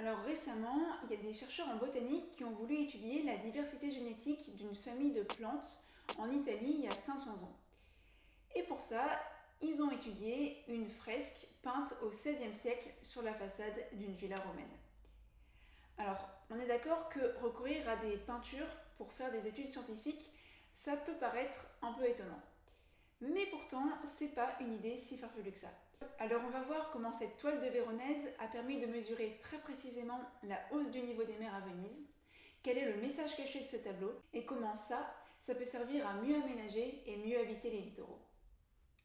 Alors récemment, il y a des chercheurs en botanique qui ont voulu étudier la diversité génétique d'une famille de plantes en Italie il y a 500 ans. Et pour ça, ils ont étudié une fresque peinte au XVIe siècle sur la façade d'une villa romaine. Alors, on est d'accord que recourir à des peintures pour faire des études scientifiques, ça peut paraître un peu étonnant. Mais pourtant, c'est pas une idée si farfelue que ça. Alors on va voir comment cette toile de Véronèse a permis de mesurer très précisément la hausse du niveau des mers à Venise, quel est le message caché de ce tableau et comment ça peut servir à mieux aménager et mieux habiter les littoraux.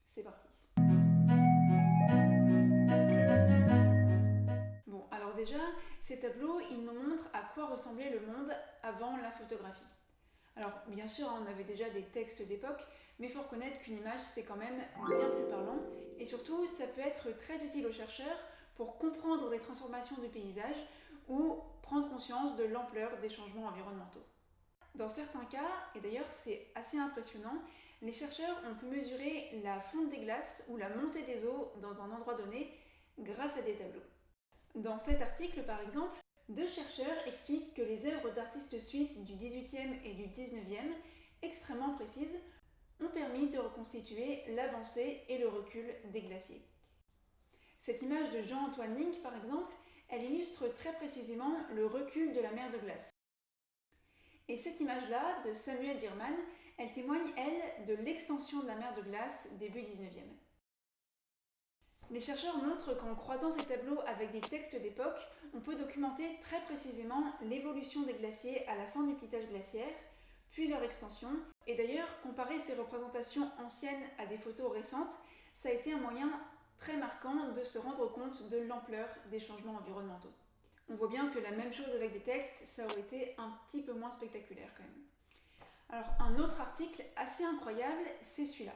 C'est parti. Bon, alors déjà, ces tableaux, ils nous montrent à quoi ressemblait le monde avant la photographie. Alors, bien sûr, on avait déjà des textes d'époque, mais il faut reconnaître qu'une image, c'est quand même bien plus parlant. Et surtout, ça peut être très utile aux chercheurs pour comprendre les transformations du paysage ou prendre conscience de l'ampleur des changements environnementaux. Dans certains cas, et d'ailleurs c'est assez impressionnant, les chercheurs ont pu mesurer la fonte des glaces ou la montée des eaux dans un endroit donné grâce à des tableaux. Dans cet article, par exemple, deux chercheurs expliquent que les œuvres d'artistes suisses du XVIIIe et du XIXe, extrêmement précises, ont permis de reconstituer l'avancée et le recul des glaciers. Cette image de Jean-Antoine Link, par exemple, elle illustre très précisément le recul de la mer de glace. Et cette image-là, de Samuel Biermann, elle témoigne, elle, de l'extension de la mer de glace début XIXe. Les chercheurs montrent qu'en croisant ces tableaux avec des textes d'époque, on peut documenter très précisément l'évolution des glaciers à la fin du plitage glaciaire, puis leur extension. Et d'ailleurs, comparer ces représentations anciennes à des photos récentes, ça a été un moyen très marquant de se rendre compte de l'ampleur des changements environnementaux. On voit bien que la même chose avec des textes, ça aurait été un petit peu moins spectaculaire quand même. Alors, un autre article assez incroyable, c'est celui-là.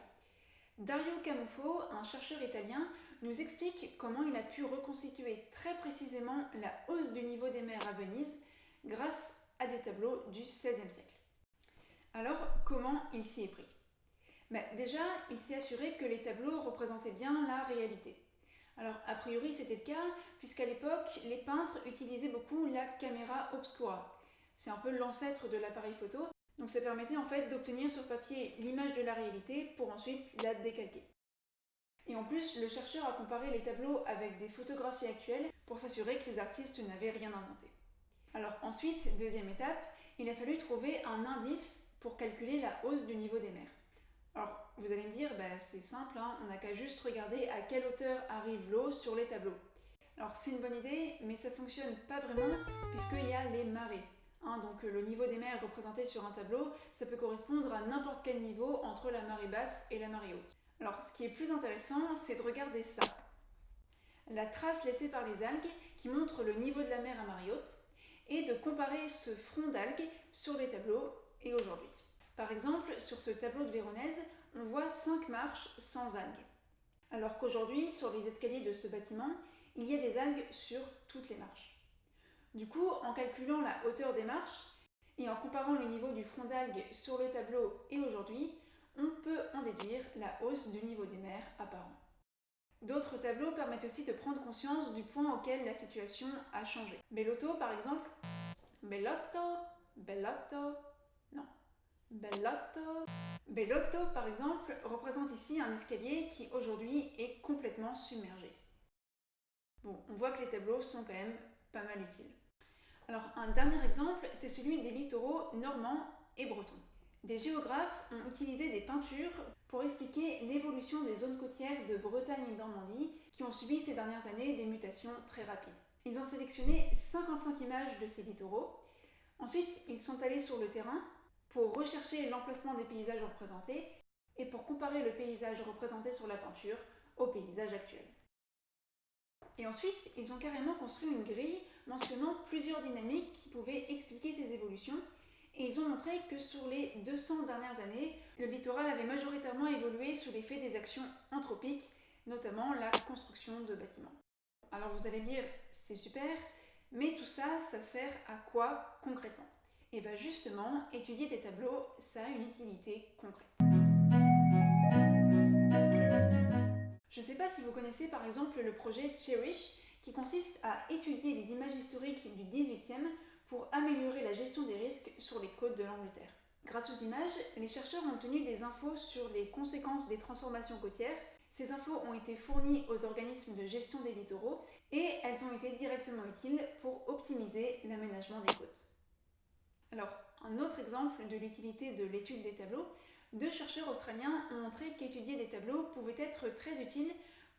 Dario Camufo, un chercheur italien, nous explique comment il a pu reconstituer très précisément la hausse du niveau des mers à Venise grâce à des tableaux du XVIe siècle. Alors, comment il s'y est pris? Déjà, il s'est assuré que les tableaux représentaient bien la réalité. Alors, a priori, c'était le cas, puisqu'à l'époque, les peintres utilisaient beaucoup la caméra obscura. C'est un peu l'ancêtre de l'appareil photo, donc ça permettait en fait d'obtenir sur papier l'image de la réalité pour ensuite la décalquer. Et en plus, le chercheur a comparé les tableaux avec des photographies actuelles pour s'assurer que les artistes n'avaient rien inventé. Alors ensuite, deuxième étape, il a fallu trouver un indice pour calculer la hausse du niveau des mers. Alors vous allez me dire, c'est simple, on n'a qu'à juste regarder à quelle hauteur arrive l'eau sur les tableaux. Alors c'est une bonne idée, mais ça fonctionne pas vraiment puisqu'il y a les marées. Donc le niveau des mers représenté sur un tableau, ça peut correspondre à n'importe quel niveau entre la marée basse et la marée haute. Alors ce qui est plus intéressant, c'est de regarder ça. La trace laissée par les algues qui montre le niveau de la mer à marée haute et de comparer ce front d'algues sur les tableaux et aujourd'hui. Par exemple, sur ce tableau de Véronèse, on voit 5 marches sans algues. Alors qu'aujourd'hui, sur les escaliers de ce bâtiment, il y a des algues sur toutes les marches. Du coup, en calculant la hauteur des marches et en comparant le niveau du front d'algues sur le tableau et aujourd'hui, on peut en déduire la hausse du niveau des mers apparent. D'autres tableaux permettent aussi de prendre conscience du point auquel la situation a changé. Bellotto, par exemple. Bellotto, non. Bellotto, par exemple, représente ici un escalier qui aujourd'hui est complètement submergé. Bon, on voit que les tableaux sont quand même pas mal utiles. Alors, un dernier exemple, c'est celui des littoraux normands et bretons. Des géographes ont utilisé des peintures pour expliquer l'évolution des zones côtières de Bretagne et de Normandie qui ont subi ces dernières années des mutations très rapides. Ils ont sélectionné 55 images de ces littoraux. Ensuite, ils sont allés sur le terrain pour rechercher l'emplacement des paysages représentés et pour comparer le paysage représenté sur la peinture au paysage actuel. Et ensuite, ils ont carrément construit une grille mentionnant plusieurs dynamiques qui pouvaient expliquer ces évolutions. Et ils ont montré que sur les 200 dernières années, le littoral avait majoritairement évolué sous l'effet des actions anthropiques, notamment la construction de bâtiments. Alors vous allez me dire, c'est super, mais tout ça, ça sert à quoi concrètement? Et bien justement, étudier des tableaux, ça a une utilité concrète. Je ne sais pas si vous connaissez par exemple le projet Cherish, qui qui consiste à étudier les images historiques du XVIIIe pour améliorer la gestion des risques sur les côtes de l'Angleterre. Grâce aux images, les chercheurs ont obtenu des infos sur les conséquences des transformations côtières. Ces infos ont été fournies aux organismes de gestion des littoraux et elles ont été directement utiles pour optimiser l'aménagement des côtes. Alors, un autre exemple de l'utilité de l'étude des tableaux, 2 chercheurs australiens ont montré qu'étudier des tableaux pouvait être très utile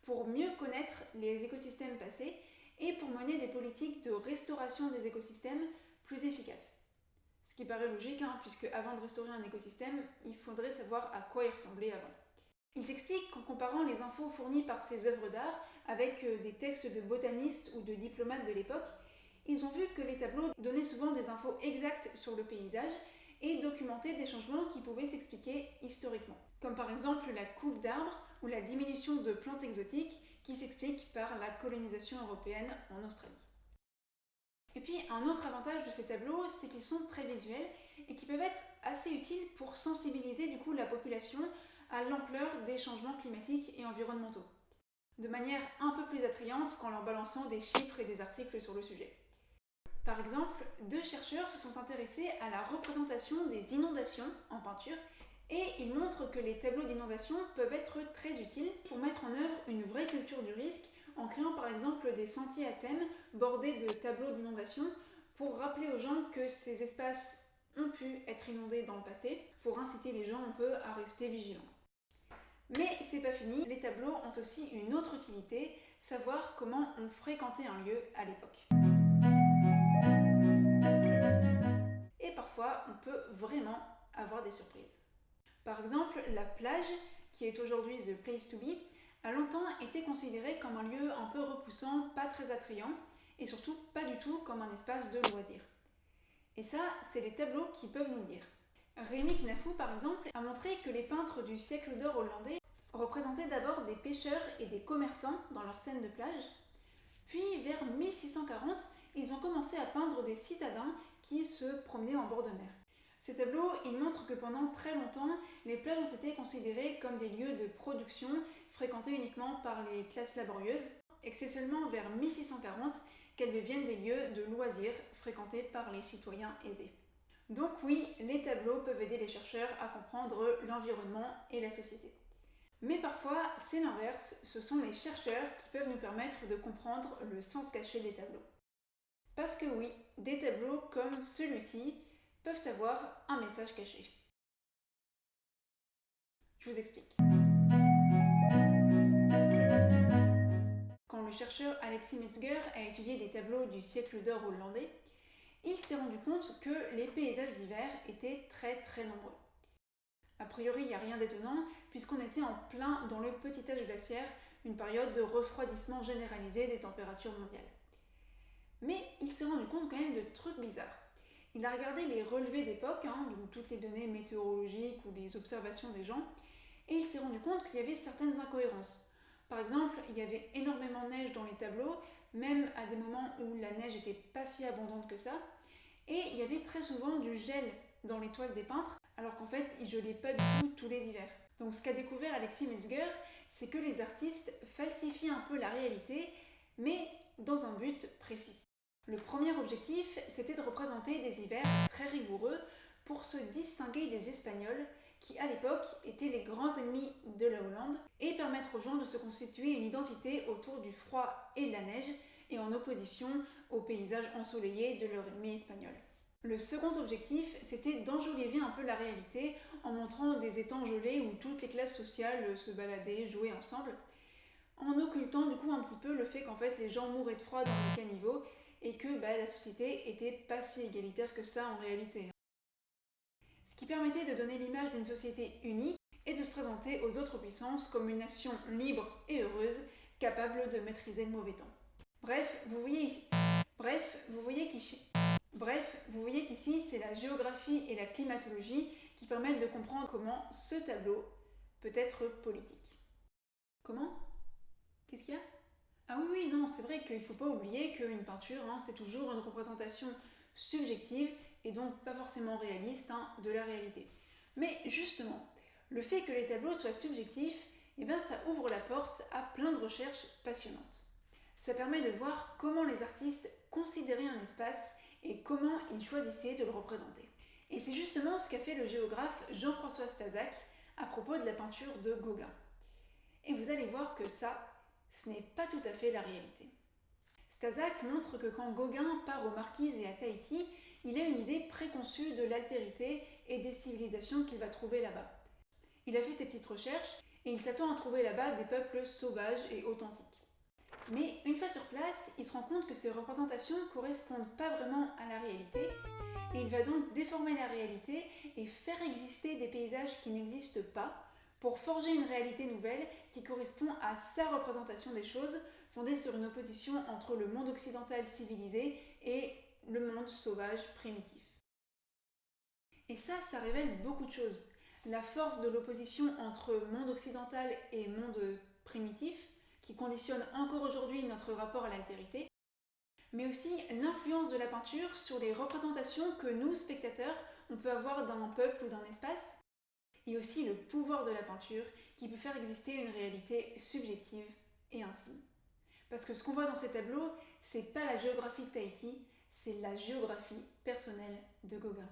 pour mieux connaître les écosystèmes passés et pour mener des politiques de restauration des écosystèmes plus efficaces. Ce qui paraît logique, puisque avant de restaurer un écosystème, il faudrait savoir à quoi il ressemblait avant. Ils expliquent qu'en comparant les infos fournies par ces œuvres d'art avec des textes de botanistes ou de diplomates de l'époque, ils ont vu que les tableaux donnaient souvent des infos exactes sur le paysage et documentaient des changements qui pouvaient s'expliquer historiquement, comme par exemple la coupe d'arbres ou la diminution de plantes exotiques qui s'explique par la colonisation européenne en Australie. Et puis un autre avantage de ces tableaux, c'est qu'ils sont très visuels et qui peuvent être assez utiles pour sensibiliser du coup la population à l'ampleur des changements climatiques et environnementaux, de manière un peu plus attrayante qu'en leur balançant des chiffres et des articles sur le sujet. Par exemple, 2 chercheurs se sont intéressés à la représentation des inondations en peinture et ils montrent que les tableaux d'inondation peuvent être très utiles pour mettre en œuvre une vraie culture du risque en créant par exemple des sentiers à thème bordés de tableaux d'inondation pour rappeler aux gens que ces espaces ont pu être inondés dans le passé, pour inciter les gens un peu à rester vigilants. Mais c'est pas fini, les tableaux ont aussi une autre utilité, savoir comment on fréquentait un lieu à l'époque. Et parfois, on peut vraiment avoir des surprises. Par exemple, la plage, qui est aujourd'hui The Place to Be, a longtemps été considérée comme un lieu un peu repoussant, pas très attrayant, et surtout pas du tout comme un espace de loisirs. Et ça, c'est les tableaux qui peuvent nous le dire. Rémi Knafou, par exemple, a montré que les peintres du siècle d'or hollandais représentaient d'abord des pêcheurs et des commerçants dans leurs scènes de plage, puis vers 1640, ils ont commencé à peindre des citadins qui se promenaient en bord de mer. Ces tableaux, ils montrent que pendant très longtemps, les plages ont été considérées comme des lieux de production fréquentés uniquement par les classes laborieuses, et que c'est seulement vers 1640 qu'elles deviennent des lieux de loisirs fréquentés par les citoyens aisés. Donc oui, les tableaux peuvent aider les chercheurs à comprendre l'environnement et la société. Mais parfois, c'est l'inverse, ce sont les chercheurs qui peuvent nous permettre de comprendre le sens caché des tableaux. Parce que oui, des tableaux comme celui-ci peuvent avoir un message caché. Je vous explique. Quand le chercheur Alexis Metzger a étudié des tableaux du siècle d'or hollandais, il s'est rendu compte que les paysages d'hiver étaient très nombreux. A priori, il n'y a rien d'étonnant, puisqu'on était en plein dans le petit âge glaciaire, une période de refroidissement généralisé des températures mondiales. Mais il s'est rendu compte quand même de trucs bizarres. Il a regardé les relevés d'époque, donc toutes les données météorologiques ou les observations des gens, et il s'est rendu compte qu'il y avait certaines incohérences. Par exemple, il y avait énormément de neige dans les tableaux, même à des moments où la neige n'était pas si abondante que ça, et il y avait très souvent du gel dans les toiles des peintres, alors qu'en fait, ils gelaient pas du tout tous les hivers. Donc ce qu'a découvert Alexis Metzger, c'est que les artistes falsifient un peu la réalité, mais dans un but précis. Le premier objectif, c'était de représenter des hivers très rigoureux pour se distinguer des Espagnols, qui à l'époque étaient les grands ennemis de la Hollande, et permettre aux gens de se constituer une identité autour du froid et de la neige, et en opposition aux paysages ensoleillés de leur ennemi espagnol. Le second objectif, c'était d'enjoliver un peu la réalité en montrant des étangs gelés où toutes les classes sociales se baladaient, jouaient ensemble, en occultant du coup un petit peu le fait qu'en fait les gens mouraient de froid dans les caniveaux et que la société était pas si égalitaire que ça en réalité. Ce qui permettait de donner l'image d'une société unie et de se présenter aux autres puissances comme une nation libre et heureuse, capable de maîtriser le mauvais temps. Bref, vous voyez qu'ici, c'est la géographie et la climatologie qui permettent de comprendre comment ce tableau peut être politique. Comment ? Qu'est-ce qu'il y a ? Ah oui, non, c'est vrai qu'il ne faut pas oublier qu'une peinture, c'est toujours une représentation subjective et donc pas forcément réaliste de la réalité. Mais justement, le fait que les tableaux soient subjectifs, ça ouvre la porte à plein de recherches passionnantes. Ça permet de voir comment les artistes considéraient un espace et comment ils choisissaient de le représenter. Et c'est justement ce qu'a fait le géographe Jean-François Stasac à propos de la peinture de Gauguin. Et vous allez voir que ça, ce n'est pas tout à fait la réalité. Stasac montre que quand Gauguin part aux Marquises et à Tahiti, il a une idée préconçue de l'altérité et des civilisations qu'il va trouver là-bas. Il a fait ses petites recherches et il s'attend à trouver là-bas des peuples sauvages et authentiques. Mais une fois sur place, il se rend compte que ces représentations ne correspondent pas vraiment à la réalité et il va donc déformer la réalité et faire exister des paysages qui n'existent pas pour forger une réalité nouvelle qui correspond à sa représentation des choses, fondée sur une opposition entre le monde occidental civilisé et le monde sauvage primitif. Et ça révèle beaucoup de choses. La force de l'opposition entre monde occidental et monde primitif, qui conditionne encore aujourd'hui notre rapport à l'altérité, mais aussi l'influence de la peinture sur les représentations que nous, spectateurs, on peut avoir d'un peuple ou d'un espace, et aussi le pouvoir de la peinture qui peut faire exister une réalité subjective et intime. Parce que ce qu'on voit dans ces tableaux, c'est pas la géographie de Tahiti, c'est la géographie personnelle de Gauguin.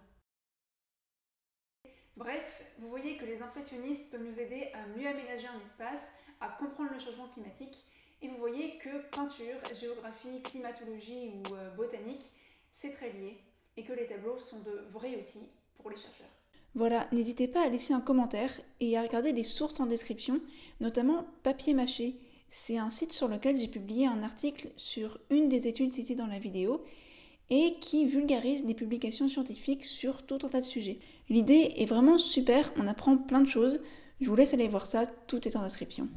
Bref, vous voyez que les impressionnistes peuvent nous aider à mieux aménager un espace, à comprendre le changement climatique, et vous voyez que peinture, géographie, climatologie ou botanique, c'est très lié, et que les tableaux sont de vrais outils pour les chercheurs. Voilà, n'hésitez pas à laisser un commentaire et à regarder les sources en description, notamment Papier Mâché. C'est un site sur lequel j'ai publié un article sur une des études citées dans la vidéo et qui vulgarise des publications scientifiques sur tout un tas de sujets. L'idée est vraiment super, on apprend plein de choses. Je vous laisse aller voir ça, tout est en description.